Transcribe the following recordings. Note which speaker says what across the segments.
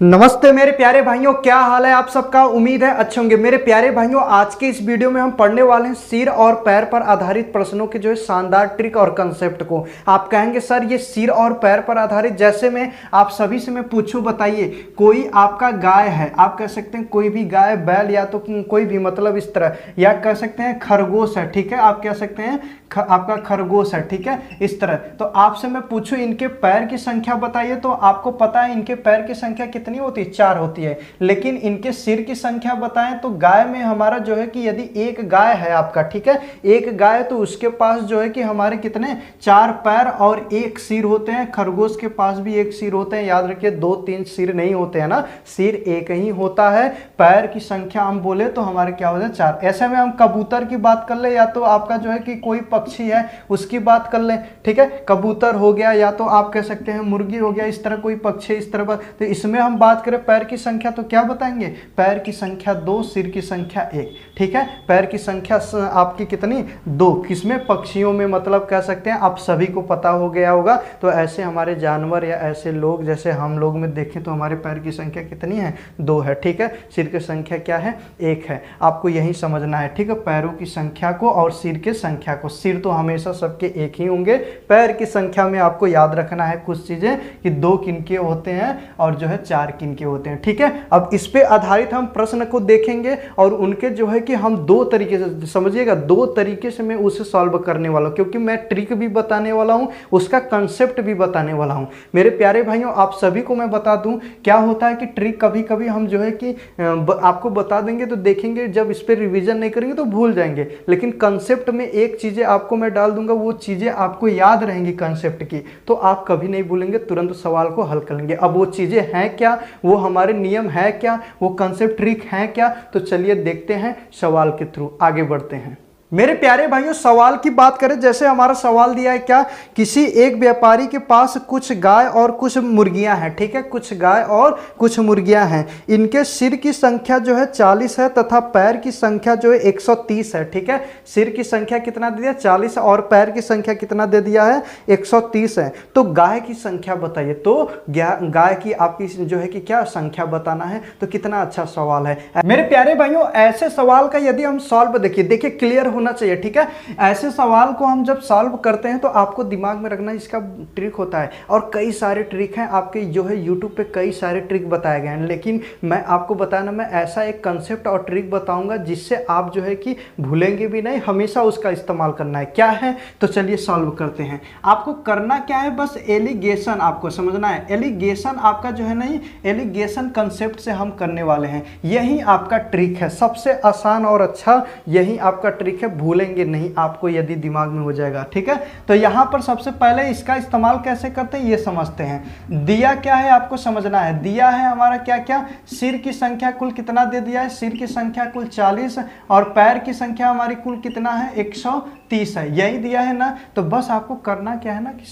Speaker 1: नमस्ते मेरे प्यारे भाइयों, क्या हाल है आप सबका। उम्मीद है अच्छे होंगे। मेरे प्यारे भाइयों, आज के इस वीडियो में हम पढ़ने वाले हैं सिर और पैर पर आधारित प्रश्नों के जो है शानदार ट्रिक और कंसेप्ट को। आप कहेंगे सर ये सिर और पैर पर आधारित, जैसे मैं आप सभी से मैं पूछूं, बताइए कोई आपका गाय है, आप कह सकते हैं कोई भी गाय बैल या तो कोई भी, मतलब इस तरह, या कह सकते हैं खरगोश है, ठीक है, आप कह सकते हैं आपका खरगोश है, ठीक है, इस तरह। तो आपसे मैं पूछूं इनके पैर की संख्या बताइए, तो आपको पता है इनके पैर की संख्या कितनी होती है, 4 होती है। लेकिन इनके सिर की संख्या बताएं तो गाय में हमारा जो है कि यदि एक गाय है आपका, ठीक है, एक गाय, तो उसके पास जो है कि हमारे कितने 4 पैर और 1 सिर होते हैं। खरगोश के पास भी 1 सिर होते हैं, याद रखिए 2-3 सिर नहीं होते हैं ना, सिर एक ही होता है। पैर की संख्या हम बोले तो हमारे क्या होते हैं 4। ऐसे में हम कबूतर की बात कर ले, या तो आपका जो है कि कोई पक्षी है उसकी बात कर ले, ठीक है, कबूतर हो गया, या तो आप कह सकते हैं मुर्गी हो गया, इस तरह कोई पक्षी इस तरह। तो इसमें हम बात करें पैर की संख्या तो क्या बताएंगे, पैर की संख्या 2, सिर की संख्या 1, ठीक है। पैर की संख्या आपकी कितनी 2, किसमें, पक्षियों में, मतलब कह सकते हैं आप सभी को पता हो गया होगा। तो ऐसे हमारे जानवर या ऐसे लोग जैसे हम लोग में देखें तो हमारे पैर की संख्या कितनी है, 2 है, ठीक है। सिर की संख्या क्या है, 1 है। आपको यही समझना है, ठीक है, पैरों की संख्या को और सिर की संख्या को। सिर तो हमेशा सबके एक ही होंगे, पैर की संख्या में आपको याद रखना है कुछ चीजें कि 2 किनके होते हैं और जो है 4 किनके होते हैं, ठीक है। अब इस पे आधारित हम प्रश्न को देखेंगे और उनके जो है कि हम 2 तरीके से, समझिएगा 2 तरीके से मैं उसे सॉल्व करने वाला हूं, क्योंकि मैं ट्रिक भी बताने वाला हूं, उसका कंसेप्ट भी बताने वाला हूं। मेरे प्यारे भाइयों, आप सभी को मैं बता दूं क्या होता है कि ट्रिक कभी कभी हम जो है कि आपको बता देंगे तो देखेंगे, जब इस पर रिविजन नहीं करेंगे तो भूल जाएंगे। लेकिन कंसेप्ट में एक चीजें आपको मैं डाल दूंगा, वो चीजें आपको याद रहेंगी कंसेप्ट की, तो आप कभी नहीं भूलेंगे, तुरंत सवाल को हल कर लेंगे। अब वो चीजें हैं क्या, वो हमारे नियम है क्या, वो कंसेप्ट ट्रिक है क्या, तो चलिए देखते हैं, सवाल के थ्रू आगे बढ़ते हैं। मेरे प्यारे भाइयों, सवाल की बात करें, जैसे हमारा सवाल दिया है क्या, किसी एक व्यापारी के पास कुछ गाय और कुछ मुर्गियां हैं, ठीक है, कुछ गाय और कुछ मुर्गियां हैं। इनके सिर की संख्या जो है 40 है तथा पैर की संख्या जो है 130 है, ठीक है। सिर की संख्या कितना दे दिया, 40, और पैर की संख्या कितना दे दिया है, 130 है। तो गाय की संख्या बताइए, तो गाय की आपकी जो है कि क्या संख्या बताना है। तो कितना अच्छा सवाल है मेरे प्यारे भाइयों। ऐसे सवाल का यदि हम सॉल्व देखिए क्लियर होना चाहिए, ठीक है। ऐसे सवाल को हम जब सॉल्व करते हैं तो आपको दिमाग में रखना, इसका ट्रिक होता है, और कई सारे ट्रिक हैं आपके जो है यूट्यूब पे, कई सारे ट्रिक बताए गए हैं। लेकिन मैं आपको बताना, मैं ऐसा एक कंसेप्ट और ट्रिक बताऊंगा जिससे आप जो है कि भूलेंगे भी नहीं, हमेशा उसका इस्तेमाल करना है। क्या है, तो चलिए सॉल्व करते हैं। आपको करना क्या है, बस एलिगेशन आपको समझना है। एलिगेशन आपका जो है नहीं, एलिगेशन कंसेप्ट से हम करने वाले हैं। यही आपका ट्रिक है, सबसे आसान और अच्छा यही आपका ट्रिक है, भूलेंगे नहीं आपको यदि दिमाग में हो जाएगा, ठीक है। तो यहां पर सबसे पहले इसका इस्तेमाल कैसे करते हैं ये समझते हैं। दिया क्या है आपको समझना है, दिया है हमारा क्या क्या, सिर की संख्या कुल कितना दे दिया है, सिर की संख्या कुल 40, और पैर की संख्या हमारी कुल कितना है, 130 है, यही दिया है ना। तो बस आपको करना क्या है ना कि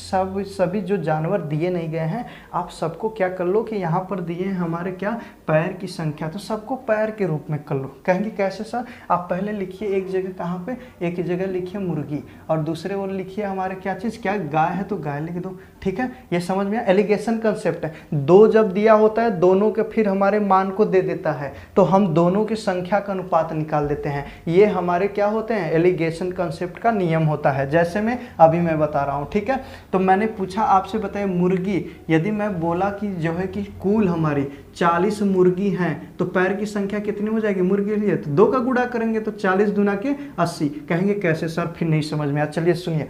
Speaker 1: सभी जो जानवर दिए नहीं गए हैं, आप सबको क्या कर लो कि यहाँ पर दिए हैं हमारे क्या, पैर की संख्या, तो सबको पैर के रूप में कर लो। कहेंगे कैसे सर, आप पहले लिखिए एक जगह, कहाँ पे, एक जगह लिखिए मुर्गी, और दूसरे ओर लिखिए हमारे क्या चीज, क्या गाय है तो गाय लिख दो, ठीक है। ये समझ में आया, एलिगेशन कंसेप्ट है। 2 जब दिया होता है, दोनों के फिर हमारे मान को दे देता है, तो हम दोनों की संख्या का अनुपात निकाल देते हैं। ये हमारे क्या होते हैं, एलिगेशन कंसेप्ट का नियम होता है, जैसे मैं अभी मैं बता रहा हूँ, ठीक है। तो मैंने पूछा आपसे, बताइए मुर्गी, यदि मैं बोला कि जो है कि कुल हमारी 40 मुर्गी हैं, तो पैर की संख्या कितनी हो जाएगी मुर्गी लिए, तो 2 का गुणा करेंगे तो 40 दूना के 80। कहेंगे कैसे सर, फिर नहीं समझ में आया। चलिए सुनिए,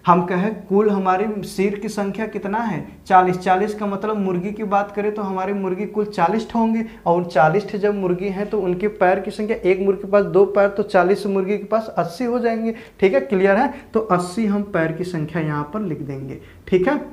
Speaker 1: हम कहें कुल हमारी सिर की संख्या कितना है, 40, 40 का मतलब मुर्गी की बात करें तो हमारी मुर्गी कुल 40 होंगे, और 40 जब मुर्गी हैं तो उनके पैर की संख्या, एक मुर्गी के पास 2 पैर, तो 40 मुर्गी के पास 80 हो जाएंगे, ठीक है, क्लियर है। तो 80 हम पैर की संख्या यहाँ पर लिख देंगे, ठीक है।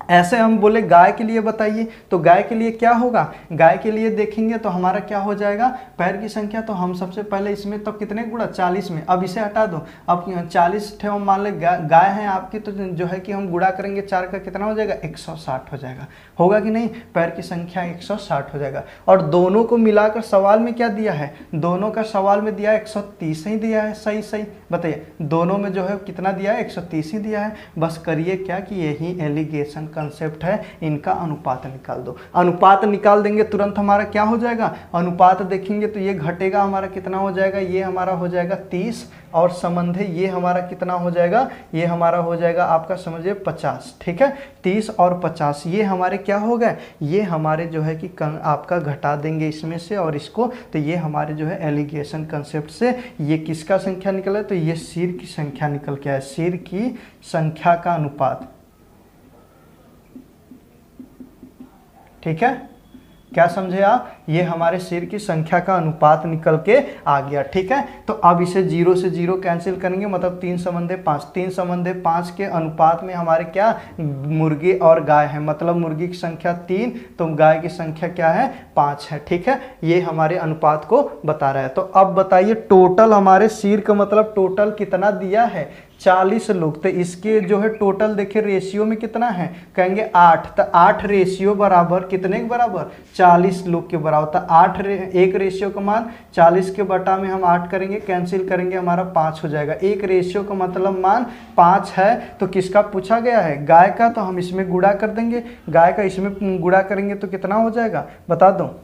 Speaker 1: ऐसे हम बोले गाय के लिए बताइए, तो गाय के लिए क्या होगा, गाय के लिए देखेंगे तो हमारा क्या हो जाएगा, पैर की संख्या, तो हम सबसे पहले इसमें तो कितने गुणा, 40 में, अब इसे हटा दो, अब 40 थे हम मान ले गाय है आपकी, तो जो है कि हम गुणा करेंगे 4 का कितना हो जाएगा, 160 हो जाएगा, होगा कि नहीं, पैर की संख्या 160 हो जाएगा। और दोनों को मिलाकर सवाल में क्या दिया है, दोनों का सवाल में दिया है 130 ही दिया है, सही सही बताइए, दोनों में जो है कितना दिया है, 130 ही दिया है। बस करिए क्या कि यही एलिगेशन कंसेप्ट है, इनका अनुपात निकाल दो। अनुपात निकाल देंगे तुरंत हमारा क्या हो जाएगा, अनुपात देखेंगे तो ये घटेगा हमारा कितना हो जाएगा, ये हमारा हो जाएगा 30 और संबंधी ये हमारा कितना हो जाएगा, ये हमारा हो जाएगा आपका समझिए 50। ठीक है, 30 और 50 ये हमारे क्या हो गए, ये हमारे जो है कि आपका घटा देंगे इसमें से और इसको, तो ये हमारे जो है एलिगेशन कंसेप्ट से ये किसका संख्या निकला, तो ये सिर की संख्या निकल के आया, सिर की संख्या का अनुपात। ठीक है, क्या समझे आप, ये हमारे सिर की संख्या का अनुपात निकल के आ गया। ठीक है, तो अब इसे 0 से 0 कैंसिल करेंगे, मतलब 3 संबंधे 5, 3 संबंधे 5 के अनुपात में हमारे क्या मुर्गी और गाय है, मतलब मुर्गी की संख्या 3 तो गाय की संख्या क्या है 5 है। ठीक है, ये हमारे अनुपात को बता रहा है। तो अब बताइए टोटल हमारे सिर का मतलब टोटल कितना दिया है, 40 लोग, तो इसके जो है टोटल देखिए रेशियो में कितना है, कहेंगे 8, तो 8 रेशियो बराबर कितने के बराबर, 40 लोग के बराबर। तो 8 एक रेशियो का मान 40 के बटा में हम 8 करेंगे, कैंसिल करेंगे हमारा 5 हो जाएगा। एक रेशियो का मतलब मान 5 है, तो किसका पूछा गया है, गाय का, तो हम इसमें गुणा कर देंगे, गाय का इसमें गुणा करेंगे तो कितना हो जाएगा बता दो,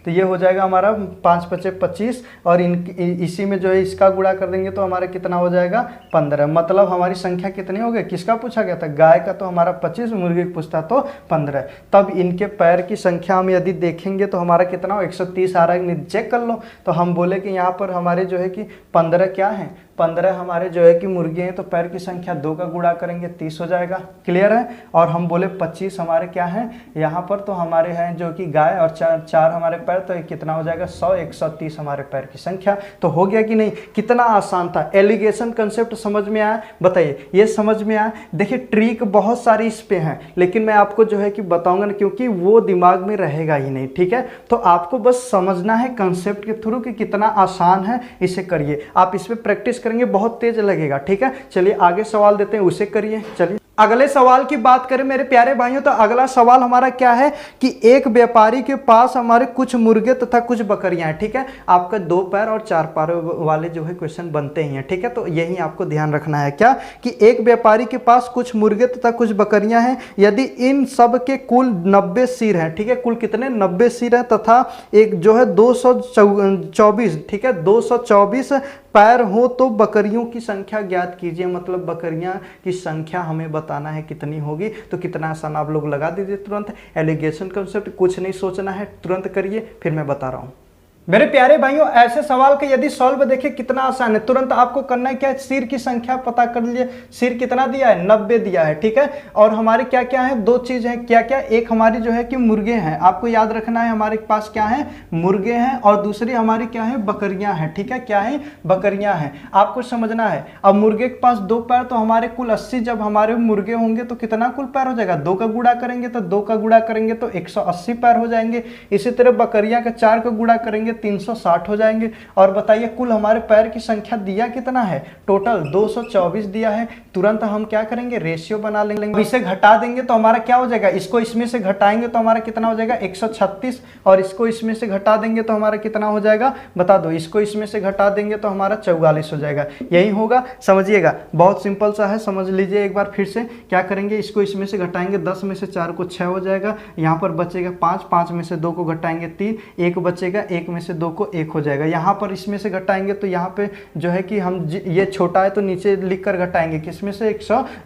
Speaker 1: तो ये हो जाएगा हमारा 5 × 5 = 25 और इसी में जो है इसका गुणा कर देंगे तो हमारा कितना हो जाएगा 15। मतलब हमारी संख्या कितनी हो गई, किसका पूछा गया था, गाय का, तो हमारा 25, मुर्गी का पूछता तो 15। तब इनके पैर की संख्या हम यदि देखेंगे तो हमारा कितना हो 130 आ रहा है, चेक कर लो। तो हम बोले कि यहाँ पर हमारे जो है कि 15 क्या है, 15 हमारे जो है कि मुर्गे हैं, तो पैर की संख्या 2 का गुणा करेंगे 30 हो जाएगा, क्लियर है। और हम बोले 25 हमारे क्या है यहाँ पर, तो हमारे हैं जो कि गाय और 4 हमारे पैर, तो कितना हो जाएगा 100, 130 हमारे पैर की संख्या। तो हो गया कि नहीं, कितना आसान था, एलिगेशन कंसेप्ट समझ में आया, बताइए ये समझ में आया। देखिए ट्रिक बहुत सारी इस पे हैं, लेकिन मैं आपको जो है कि बताऊंगा ना, क्योंकि वो दिमाग में रहेगा ही नहीं। ठीक है, तो आपको बस समझना है कंसेप्ट के थ्रू कि कितना आसान है, इसे करिए, आप इस पे प्रैक्टिस करेंगे बहुत तेज लगेगा। ठीक है, चलिए आगे सवाल देते हैं, उसे करिए। चलिए अगले सवाल की बात करें मेरे प्यारे भाइयों, तो अगला सवाल हमारा क्या है कि एक व्यापारी के पास हमारे कुछ मुर्गे तथा कुछ बकरियां हैं। ठीक है, आपका 2 पैर और 4 पैर वाले जो है क्वेश्चन बनते ही हैं। ठीक है, तो यही आपको ध्यान रखना है क्या कि एक व्यापारी के पास कुछ मुर्गे तथा कुछ बकरियां हैं, यदि इन सब के कुल 90 सिर हैं। ठीक है, कुल कितने 90 सिर हैं, तथा एक जो है 224, ठीक है 224 पैर हो, तो बकरियों की संख्या ज्ञात कीजिए। मतलब बकरियां की संख्या हमें बताना है कितनी होगी। तो कितना आसान, आप लोग लगा दीजिए तुरंत, एलिगेशन कंसेप्ट, कुछ नहीं सोचना है, तुरंत करिए, फिर मैं बता रहा हूं। मेरे प्यारे भाइयों ऐसे सवाल का यदि सॉल्व देखिए कितना आसान है, तुरंत आपको करना है क्या, सिर की संख्या पता कर लीजिए। सिर कितना दिया है 90 दिया है। ठीक है, और हमारे क्या क्या है, 2 चीज है, क्या क्या, एक हमारी जो है कि मुर्गे हैं, आपको याद रखना है हमारे पास क्या है मुर्गे हैं, और दूसरी हमारी क्या है बकरियां हैं। ठीक है, क्या है बकरियां हैं, आपको समझना है। अब मुर्गे के पास 2 पैर, तो हमारे कुल 80, जब हमारे मुर्गे होंगे तो कितना कुल पैर हो जाएगा, 2 का गुणा करेंगे तो 2 का गुणा करेंगे तो 180 पैर हो जाएंगे। इसी तरह बकरियां का 4 का गुणा करेंगे 360 हो जाएंगे। और बताइए कुल हमारे पैर की संख्या दिया कितना है, टोटल 224 दिया है। तुरंत हम क्या करेंगे, रेशियो बना लेंगे, इसे घटा देंगे तो हमारा क्या हो जाएगा, इसको इसमें से घटाएंगे तो हमारा कितना हो जाएगा 136, और इसको इसमें से घटा देंगे तो हमारा कितना हो जाएगा बता दो, इसको इसमें से घटा देंगे तो हमारा 44 हो जाएगा। यही होगा, समझिएगा, बहुत सिंपल सा है, समझ लीजिए एक बार फिर से। क्या करेंगे, इसको इसमें से घटाएंगे, 10 में से 4 को 6 हो जाएगा, यहाँ पर बचेगा 5, 5 में से 2 को घटाएंगे 3, 1 बचेगा, 1 में से 2 को 1 हो जाएगा। यहाँ पर इसमें से घटाएंगे तो यहाँ पे जो है कि हम ये छोटा है तो नीचे लिखकर घटाएंगे, किसमें से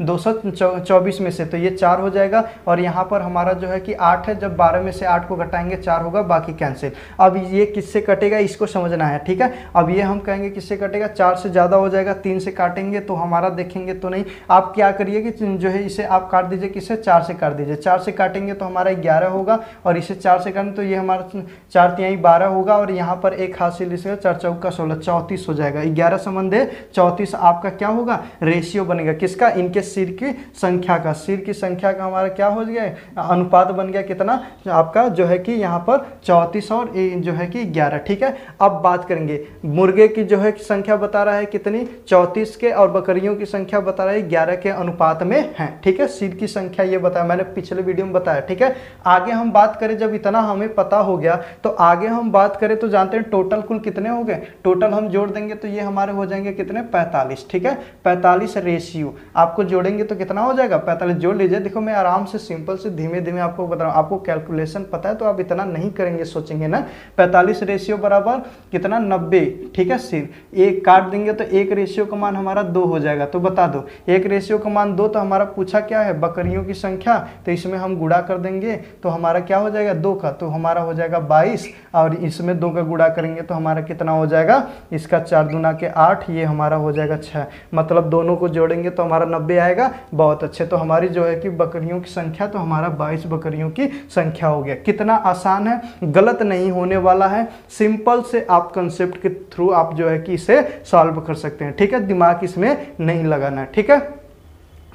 Speaker 1: 224 में से, तो ये 4 हो जाएगा। और यहाँ पर हमारा जो है कि 8 है, जब 12 में से 8 को घटाएंगे 4 होगा, बाकी कैंसिल। अब ये किससे कटेगा इसको समझना है। ठीक है, अब ये हम कहेंगे किससे कटेगा, 4 से ज़्यादा हो जाएगा, 3 से काटेंगे तो हमारा देखेंगे तो नहीं। आप क्या करिए कि जो है इसे आप काट दीजिए, किससे 4 से काट दीजिए, 4 से काटेंगे तो हमारा 11 होगा, और इसे 4 से काटेंगे तो ये हमारा 4 तिहाई 12 होगा, और यहाँ पर एक हासिल इसका 4 चौका 16, 34 हो जाएगा। 11 संबंधे 34 आपका क्या होगा, रेशियो बनेगा, किसका, इनके सिर की संख्या का, सिर की संख्या का हमारा क्या हो गया, अनुपात बन गया कितना आपका जो है कि यहाँ पर 34 और जो है कि 11। ठीक है, अब बात करेंगे मुर्गे की जो है संख्या बता रहा है कितनी 34 के, और बकरियों की संख्या बता रहा है 11 के अनुपात में है। ठीक है, सिर की संख्या ये बताया मैंने पिछले वीडियो में बताया। ठीक है, आगे हम बात करें, जब इतना हमें पता हो गया तो आगे हम बात करें तो जानते हैं टोटल कुल कितने हो गए, टोटल हम जोड़ देंगे तो ये हमारे हो जाएंगे कितने 45। ठीक है, 45 रेशियो रेशियो आपको जोड़ेंगे तो कितना हो जाएगा 45। जोड़ लीजिए, देखो मैं आराम से सिंपल से धीमे धीमे आपको बता रहा हूँ, आपको कैलकुलेशन पता है तो आप इतना नहीं करेंगे, सोचेंगे ना। 45 रेशियो बराबर कितना 90, ठीक है। सिर्फ एक काट देंगे तो एक रेशियो का मान हमारा 2 हो जाएगा। तो बता दो एक रेशियो का मान 2, तो हमारा पूछा क्या है बकरियों की संख्या, तो इसमें हम गुणा कर देंगे तो हमारा क्या हो जाएगा 2 का, तो हमारा हो जाएगा 22, और इसमें 2 का गुणा करेंगे तो हमारा कितना हो जाएगा, इसका 4 दूना के 8, ये हमारा हो जाएगा 6। मतलब दोनों को जोड़ेंगे तो हमारा 90 आएगा। बहुत अच्छे, तो हमारी जो है कि बकरियों की संख्या तो हमारा 22 बकरियों की संख्या हो गया। कितना आसान है, गलत नहीं होने वाला है। सिंपल से आप कंसेप्ट के थ्रू आप जो है कि इसे सॉल्व कर सकते हैं, ठीक है। दिमाग इसमें नहीं लगाना है, ठीक है।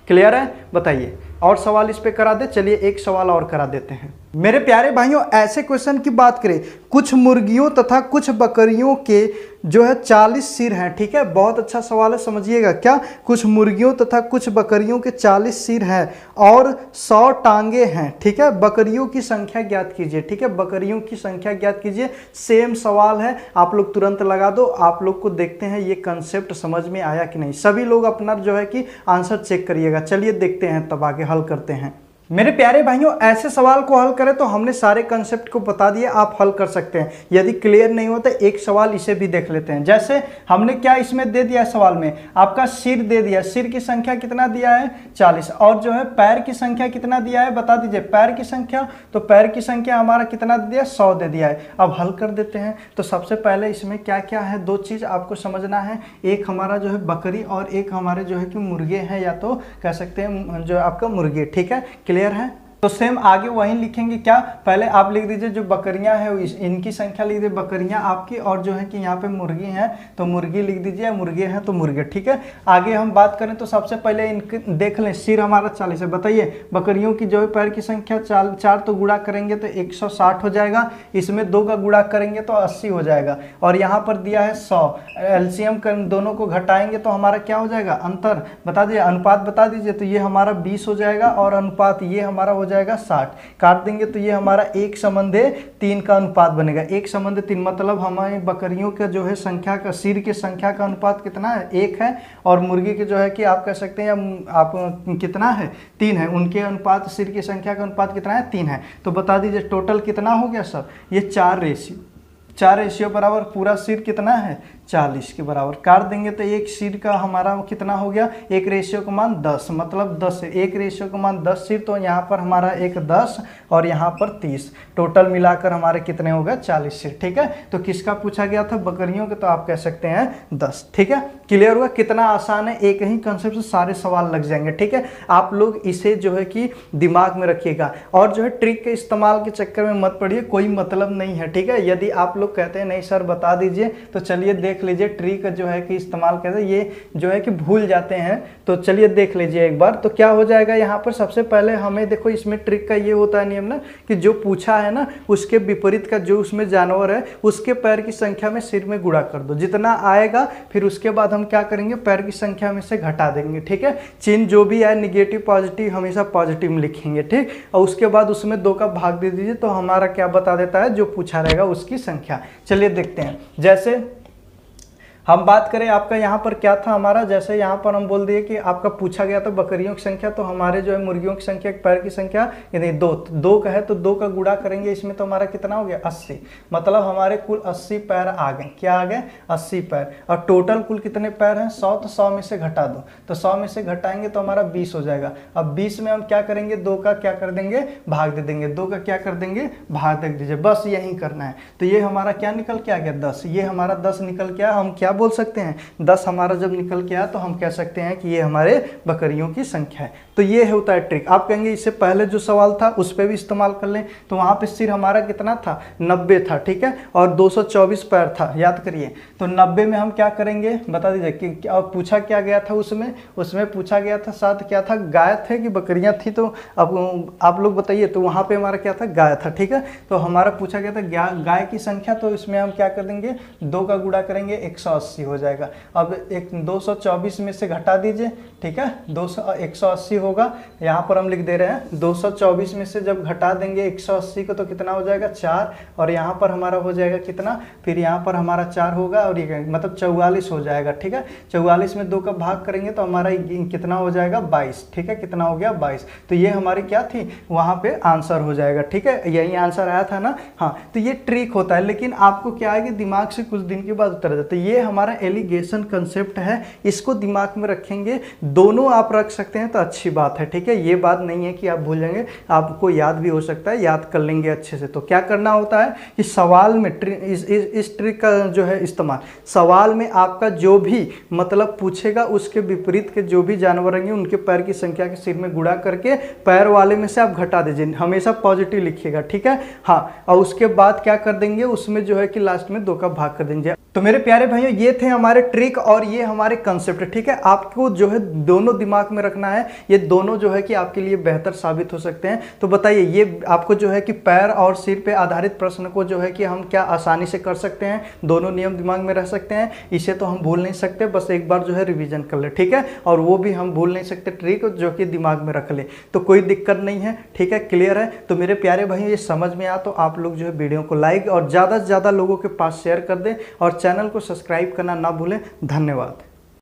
Speaker 1: क्लियर है, बताइए और सवाल इस पे करा दे। चलिए एक सवाल और करा देते हैं। मेरे प्यारे भाइयों, ऐसे क्वेश्चन की बात करें, कुछ मुर्गियों तथा कुछ बकरियों के जो है 40 सिर हैं, ठीक है। बहुत अच्छा सवाल है, समझिएगा। क्या, कुछ मुर्गियों तथा कुछ बकरियों के 40 सिर हैं और 100 टांगे हैं, ठीक है। बकरियों की संख्या ज्ञात कीजिए, ठीक है। बकरियों की संख्या ज्ञात कीजिए, सेम सवाल है, आप लोग तुरंत लगा दो। आप लोग को देखते हैं ये कंसेप्ट समझ में आया कि नहीं। सभी लोग अपना जो है कि आंसर चेक करिएगा। चलिए देखते हैं, तब आगे हल करते हैं। मेरे प्यारे भाइयों, ऐसे सवाल को हल करें तो हमने सारे कंसेप्ट को बता दिया, आप हल कर सकते हैं। यदि क्लियर नहीं होता एक सवाल इसे भी देख लेते हैं। जैसे हमने क्या इसमें दे दिया, सवाल में आपका सिर दे दिया, सिर की संख्या कितना दिया है 40, और जो है पैर की संख्या कितना दिया है बता दीजिए। पैर की संख्या, तो पैर की संख्या हमारा कितना दे दिया 100 दे दिया है। अब हल कर देते हैं। तो सबसे पहले इसमें क्या क्या है, 2 चीज़ आपको समझना है। एक हमारा जो है बकरी और एक हमारे जो है कि मुर्गे हैं, या तो कह सकते हैं जो आपका मुर्गे, ठीक है। क्लियर है, तो सेम आगे वहीं लिखेंगे। क्या, पहले आप लिख दीजिए जो बकरियां हैं इनकी संख्या लिख दीजिए, बकरियां आपकी, और जो है कि यहाँ पे मुर्गी हैं तो मुर्गी लिख दीजिए, मुर्गे हैं तो मुर्गे, ठीक है। आगे हम बात करें तो सबसे पहले इनके देख लें, सिर हमारा 40 है। बताइए बकरियों की जो है पैर की संख्या 4 तो गुणा करेंगे तो 160 हो जाएगा, इसमें 2 का गुणा करेंगे तो 80 हो जाएगा, और यहाँ पर दिया है 100। एलसीएम कर दोनों को घटाएंगे तो हमारा क्या हो जाएगा, अंतर बता दीजिए, अनुपात बता दीजिए। तो ये हमारा 20 हो जाएगा, और अनुपात ये हमारा हो जाएगा 60। काट देंगे तो ये हमारा 1:3 का अनुपात बनेगा। 1:3 मतलब हमारे बकरियों का जो है संख्या का, सिर की संख्या का अनुपात कितना है 1 है, और मुर्गी के जो है कि आप कह सकते हैं आप कितना है 3 है। उनके अनुपात, सिर की संख्या का अनुपात कितना है 3 है। तो बता दीजिए टोटल कितना हो गया सब, ये 4 रेशियो बराबर पूरा सिर कितना है 40 के बराबर। काट देंगे तो एक सिर का हमारा कितना हो गया, एक रेशियो का मान 10, मतलब 10 सिर, एक रेशियो का मान 10 सिर, तो यहाँ पर हमारा एक 10 और यहाँ पर 30, टोटल मिलाकर हमारे कितने हो गए 40 सिर, ठीक है। तो किसका पूछा गया था, बकरियों के, तो आप कह सकते हैं 10, ठीक है। क्लियर हुआ, कितना आसान है, एक ही कंसेप्ट से सारे सवाल लग जाएंगे, ठीक है। आप लोग इसे जो है कि दिमाग में रखिएगा, और जो है ट्रिक के इस्तेमाल के चक्कर में मत पड़िए, कोई मतलब नहीं है, ठीक है। यदि आप लोग कहते हैं नहीं सर बता दीजिए, तो चलिए देख लीजिए ट्रिक जो है कि इस्तेमाल कैसे, ये जो है कि भूल जाते हैं, तो चलिए देख लीजिए एक बार। तो क्या हो जाएगा यहाँ पर, सबसे पहले हमें देखो इसमें ट्रिक का ये होता है नियम ना, कि जो पूछा है ना उसके विपरीत का जो उसमें जानवर है उसके पैर की संख्या में सिर में गुणा कर दो, जितना आएगा फिर उसके बाद हम क्या करेंगे, पैर की संख्या में से घटा देंगे, ठीक है। चिन्ह जो भी है निगेटिव पॉजिटिव हमेशा पॉजिटिव में लिखेंगे, ठीक। और उसके बाद उसमें 2 का भाग दे दीजिए, तो हमारा क्या बता देता है, जो पूछा रहेगा उसकी संख्या। चलिए देखते हैं, जैसे हम बात करें आपका यहाँ पर क्या था हमारा, जैसे यहाँ पर हम बोल दिए कि आपका पूछा गया था बकरियों की संख्या, तो हमारे जो है मुर्गियों की संख्या, पैर की संख्या यानी 2 का है, तो 2 का गुणा करेंगे इसमें, तो हमारा कितना हो गया 80, मतलब हमारे कुल 80 पैर आ गए। क्या आ गए 80 पैर, और टोटल कुल कितने पैर हैं 100, तो 100 में से घटा दो, तो 100 में से घटाएंगे तो हमारा 20 हो जाएगा। अब 20 में हम क्या करेंगे, 2 का क्या कर देंगे, भाग दे देंगे, 2 का क्या कर देंगे, भाग दे दीजिए, बस यही करना है। तो ये हमारा क्या निकल के आ गया 10, ये हमारा 10 निकल के आया। हम क्या बोल सकते हैं, 10 हमारा जब निकल के आया तो हम कह सकते हैं कि ये हमारे बकरियों की संख्या है। तो ये होता है ट्रिक। आप कहेंगे इससे पहले जो सवाल था उस पर भी इस्तेमाल कर लें, तो वहाँ पे सिर हमारा कितना था 90 था, ठीक है, और 224 पैर था, याद करिए। तो 90 में हम क्या करेंगे बता दीजिए कि और पूछा क्या गया था उसमें पूछा गया था साथ क्या था, गाय थे कि बकरियां थी, तो अब आप लोग बताइए। तो वहाँ पे हमारा क्या था, गाय था, ठीक है। तो हमारा पूछा गया था गाय की संख्या, तो इसमें हम क्या कर देंगे, 2 का गुणा करेंगे 180 180 हो जाएगा। अब एक 224 में से घटा दीजिए, ठीक है, 180 होगा। यहाँ पर हम लिख दे रहे हैं 224 में से जब घटा देंगे 180 को तो कितना हो जाएगा 4, और यहाँ पर हमारा हो जाएगा कितना, फिर यहाँ पर हमारा 4 होगा और ये मतलब 44 हो जाएगा, ठीक है। 44 में 2 का भाग करेंगे तो हमारा कितना हो जाएगा 22, ठीक है, कितना हो गया 22। तो ये हमारी क्या थी, वहाँ पे आंसर हो जाएगा, ठीक है, यही आंसर आया था ना। हाँ, तो ये ट्रिक होता है, लेकिन आपको क्या है कि दिमाग से कुछ दिन के बाद उतर जाता है। ये हमारा एलिगेशन कंसेप्ट है, इसको दिमाग में रखेंगे, दोनों आप रख सकते हैं तो अच्छी बात है, ठीक है। ये बात नहीं है कि आप भूल जाएंगे, आपको याद भी हो सकता है, याद कर लेंगे अच्छे से। तो क्या करना होता है कि सवाल में इस ट्रिक का जो है इस्तेमाल, सवाल में आपका जो भी मतलब पूछेगा उसके विपरीत के जो भी जानवर रहेंगे उनके पैर की संख्या के सिर में गुणा करके पैर वाले में से आप घटा दीजिए, हमेशा पॉजिटिव लिखिएगा, ठीक है। हाँ, और उसके बाद क्या कर देंगे, उसमें जो है कि लास्ट में 2 का भाग कर देंगे। तो मेरे प्यारे भाइयों, ये थे हमारे ट्रिक और ये हमारे कंसेप्ट, ठीक है। आपको जो है दोनों दिमाग में रखना है, ये दोनों जो है कि आपके लिए बेहतर साबित हो सकते हैं। तो बताइए, ये आपको जो है कि पैर और सिर पे आधारित प्रश्न को जो है कि हम क्या आसानी से कर सकते हैं, दोनों नियम दिमाग में रह सकते हैं, इसे तो हम भूल नहीं सकते, बस एक बार जो है रिवीजन कर ले, ठीक है। और वो भी हम भूल नहीं सकते ट्रिक जो कि दिमाग में रख ले, तो कोई दिक्कत नहीं है, ठीक है, क्लियर है। तो मेरे प्यारे भाइयों, ये समझ में आ तो आप लोग जो है वीडियो को लाइक और ज़्यादा से ज़्यादा लोगों के पास शेयर कर दें और चैनल को सब्सक्राइब करना ना भूलें। धन्यवाद।